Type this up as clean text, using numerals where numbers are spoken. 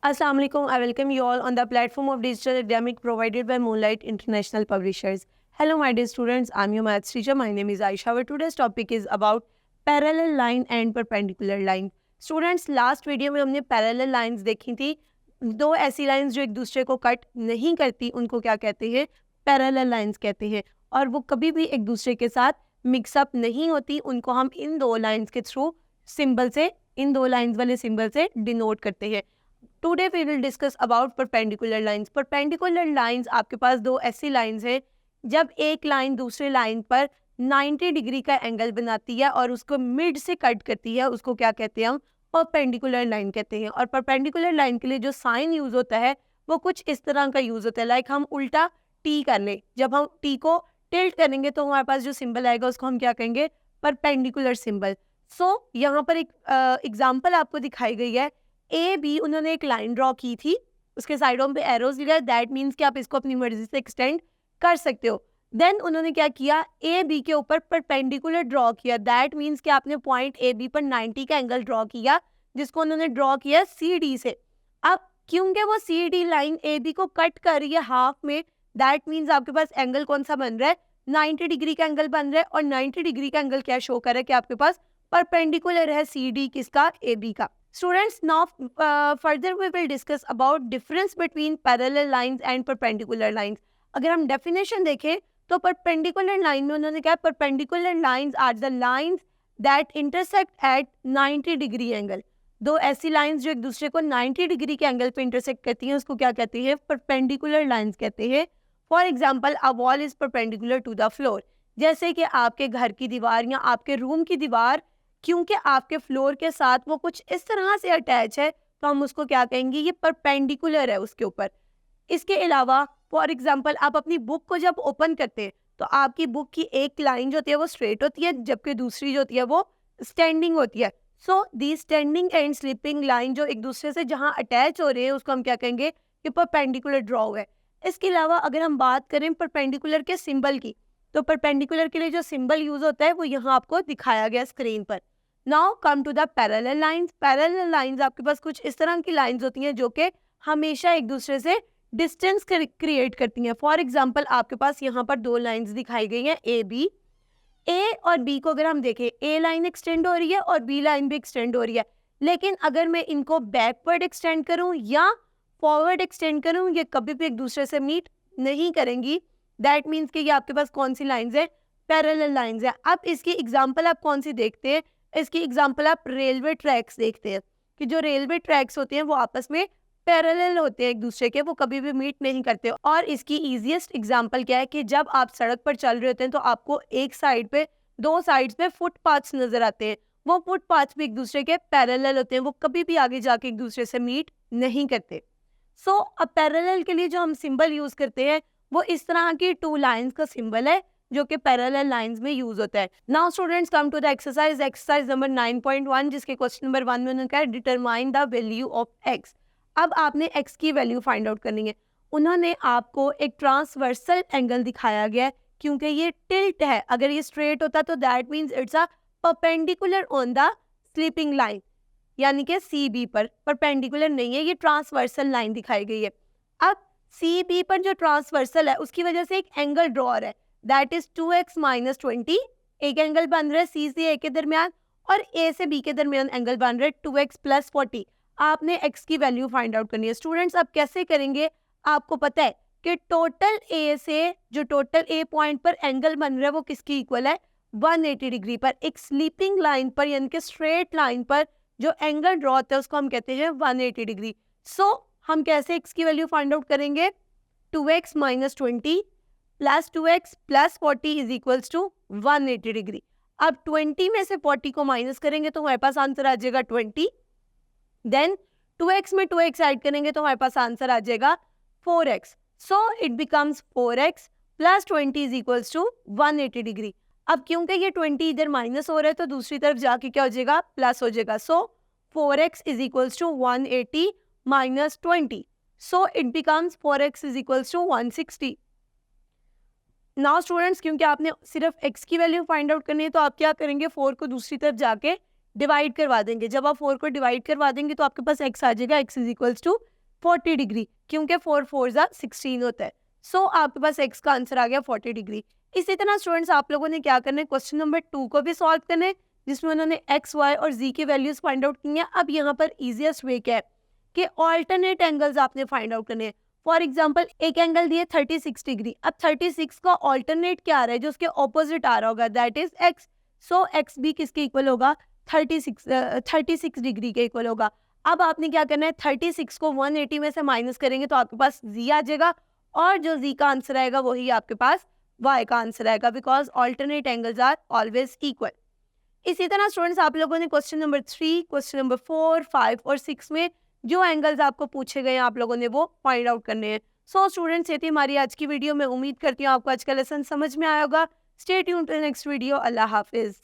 Assalamu alaikum. I welcome you all on the platform of digital academic provided by Moonlight International Publishers. Hello, my dear students. I'm your maths teacher. My name is Aisha. Our today's topic is about parallel line and perpendicular line. Students, last video में हमने parallel lines देखी थी. दो ऐसी lines जो एक दूसरे को कट नहीं करती उनको क्या कहते हैं? पैरेलल लाइंस कहते हैं. और वो कभी भी एक दूसरे के साथ मिक्सअप नहीं होती. उनको हम इन दो लाइंस के थ्रू सिंबल से, इन दो लाइंस वाले सिंबल से डिनोट करते हैं. Today we will discuss about perpendicular lines. Perpendicular lines आपके पास दो ऐसी लाइंस हैं जब एक लाइन दूसरे लाइन पर 90 डिग्री का एंगल बनाती है और उसको मिड से कट करती है. उसको क्या कहते हैं? हम परपेंडिकुलर लाइन कहते हैं. और परपेंडिकुलर लाइन के लिए जो साइन यूज होता है वो कुछ इस तरह का यूज होता है. लाइक हम उल्टा टी कर लें. जब हम टी को टिल्ट करेंगे तो हमारे पास जो सिंबल आएगा उसको हम क्या कहेंगे? Perpendicular symbol. सो यहाँ पर एक एग्जाम्पल आपको दिखाई गई है. ए बी उन्होंने एक लाइन ड्रॉ की थी, उसके साइडों पे एरोज दिया. दैट मीन्स कि आप इसको अपनी मर्जी से एक्सटेंड कर सकते हो. देन उन्होंने क्या किया? ए बी के ऊपर परपेंडिकुलर ड्रॉ किया. दैट मीन्स कि आपने पॉइंट ए बी पर 90 का एंगल ड्रॉ किया जिसको उन्होंने ड्रॉ किया सी डी से. अब क्योंकि वो C D line A B को कट कर रही है हाफ में, दैट मीन्स आपके पास एंगल कौन सा बन रहा है? 90 डिग्री का एंगल बन रहा है. और 90 डिग्री का एंगल क्या शो कर रहा है? कि आपके पास परपेंडिकुलर है सी डी किसका? ए बी का. Students, now further we will discuss about difference between parallel lines and perpendicular lines. अगर हम definition देखें तो perpendicular line में उन्होंने क्या? Perpendicular lines are the lines that intersect at 90 degree angle. दो ऐसी lines जो एक दूसरे को 90 डिग्री के एंगल पे intersect करती हैं उसको क्या कहते हैं? Perpendicular lines कहते हैं. For example, a wall is perpendicular to the floor. जैसे कि आपके घर की दीवार या आपके रूम की दीवार क्योंकि आपके फ्लोर के साथ वो कुछ इस तरह से अटैच है तो हम उसको क्या कहेंगे? ये परपेंडिकुलर है उसके ऊपर. इसके अलावा फॉर एग्जांपल आप अपनी बुक को जब ओपन करते हैं तो आपकी बुक की एक लाइन जो होती है वो स्ट्रेट होती है जबकि दूसरी जो होती है वो स्टैंडिंग होती है. सो दी स्टैंडिंग एंड स्लिपिंग लाइन जो एक दूसरे से जहाँ अटैच हो रहे हैं उसको हम क्या कहेंगे? कि परपेंडिकुलर ड्रॉ है. इसके अलावा अगर हम बात करें परपेंडिकुलर के सिंबल की तो परपेंडिकुलर के लिए जो सिंबल यूज होता है वो यहाँ आपको दिखाया गया स्क्रीन पर. Now come to the parallel lines. Parallel lines आपके पास कुछ इस तरह की लाइंस होती हैं जो कि हमेशा एक दूसरे से डिस्टेंस क्रिएट करती हैं. फॉर एग्जांपल आपके पास यहाँ पर दो लाइंस दिखाई गई हैं ए बी. ए और बी को अगर हम देखें, ए लाइन एक्सटेंड हो रही है और बी लाइन भी एक्सटेंड हो रही है. लेकिन अगर मैं इनको बैकवर्ड एक्सटेंड करूँ या फॉरवर्ड एक्सटेंड करूँ ये कभी भी एक दूसरे से मीट नहीं करेंगी. दैट मीन्स कि ये आपके पास कौन सी लाइन्स है? पैरेलल लाइन्स है. अब इसकी एग्जाम्पल आप कौन सी देखते हैं? इसकी एग्जाम्पल आप रेलवे ट्रैक्स देखते हैं कि जो रेलवे ट्रैक्स होते हैं वो आपस में पैरेलल होते हैं एक दूसरे के, वो कभी भी मीट नहीं करते. और इसकी इजीएस्ट एग्जाम्पल क्या है? कि जब आप सड़क पर चल रहे होते हैं तो आपको एक साइड पे, दो साइड्स पे फुटपाथ्स नजर आते हैं. वो फुटपाथ्स भी एक दूसरे के पैरेलल होते हैं, वो कभी भी आगे जाके एक दूसरे से मीट नहीं करते. सो अब पैरेलल के लिए जो हम सिंबल यूज करते हैं वो इस तरह की टू लाइंस का सिंबल है जो कि पैरेलल लाइंस में यूज होता है. Now students come to the exercise number 9.1 जिसके क्वेश्चन नंबर 1 में उन्होंने कहा determine the value of x. अब आपने एक्स की वैल्यू फाइंड आउट करनी है. उन्होंने आपको एक ट्रांसवर्सल एंगल दिखाया गया है क्योंकि ये टिल्ट है. अगर ये स्ट्रेट होता तो that means it's a perpendicular on the sleeping line, यानी कि सी बी पर. परपेंडिकुलर नहीं है, ये ट्रांसवर्सल लाइन दिखाई गई है. अब सी बी पर जो ट्रांसवर्सल है उसकी वजह से एक एंगल ड्रॉ है, दैट इज 2x - 20. एक एंगल बन रहा है सी से ए के दरमियान और ए से बी के दरमियान एंगल बन रहा है 2x + 40. आपने x की वैल्यू फाइंड आउट करनी है. स्टूडेंट्स अब कैसे करेंगे? आपको पता है कि टोटल ए से जो टोटल ए पॉइंट पर एंगल बन रहा है वो किसकी इक्वल है? 180 डिग्री पर. एक स्लीपिंग लाइन पर यानी कि स्ट्रेट लाइन पर जो एंगल ड्रॉ होता है उसको हम कहते हैं 180 डिग्री. सो हम कैसे x की वैल्यू फाइंड आउट करेंगे? 2x - 20 + 2x + 40 is equals to 180 degree. अब 20 में से 40 को माइनस करेंगे तो हमारे पास आंसर आ जाएगा 20. देन 2x में 2x ऐड करेंगे तो हमारे पास आंसर आ जाएगा 4x. So it becomes 4x + 20 is equals to 180 degree. अब क्योंकि ये 20 इधर माइनस हो रहा है तो दूसरी तरफ जाके क्या हो जाएगा? प्लस हो जाएगा. So 4x is equals to 180 - 20. So it becomes 4x is equals to 160. Now students क्योंकि आपने सिर्फ x की वैल्यू फाइंड आउट करनी है तो आप क्या करेंगे? 4 को दूसरी तरफ जाके डिवाइड करवा देंगे. जब आप 4 को डिवाइड करवा देंगे तो आपके पास x आ जाएगा. x is equals to 40 degree, क्योंकि 4 4 16 होता है। सो आपके पास x का आंसर आ गया 40 डिग्री। इसी तरह स्टूडेंट्स आप लोगों ने क्या करना है, क्वेश्चन नंबर 2 को भी सॉल्व करना है, जिसमें उन्होंने x, y और z की वैल्यूज फाइंड आउट की हैं। अब यहाँ पर इजीएस्ट वे क्या है कि ऑल्टरनेट एंगल्स आपने फाइंड आउट करने हैं। फॉर एग्जाम्पल एक एंगल दिए 36 डिग्री, अब 36 का ऑल्टरनेट क्या आ रहा है, जो उसके ऑपोजिट आ रहा होगा, that is x। So x भी किसके इक्वल होगा, 36 डिग्री के इक्वल होगा। अब आपने क्या करना है, 36 को 180 में से माइनस करेंगे तो आपके पास z आ जाएगा, और जो z का आंसर आएगा वही आपके पास y का आंसर आएगा, because alternate angles are always equal. इसी तरह स्टूडेंट्स आप लोगों ने क्वेश्चन नंबर 3, क्वेश्चन नंबर 4, 5 और 6 में जो एंगल्स आपको पूछे गए हैं आप लोगों ने वो फाइंड आउट करने हैं। सो स्टूडेंट्स, ये थी हमारी आज की वीडियो। मैं उम्मीद करती हूँ आपको आज का लेसन समझ में आया होगा। Stay tuned to next video. अल्लाह हाफिज।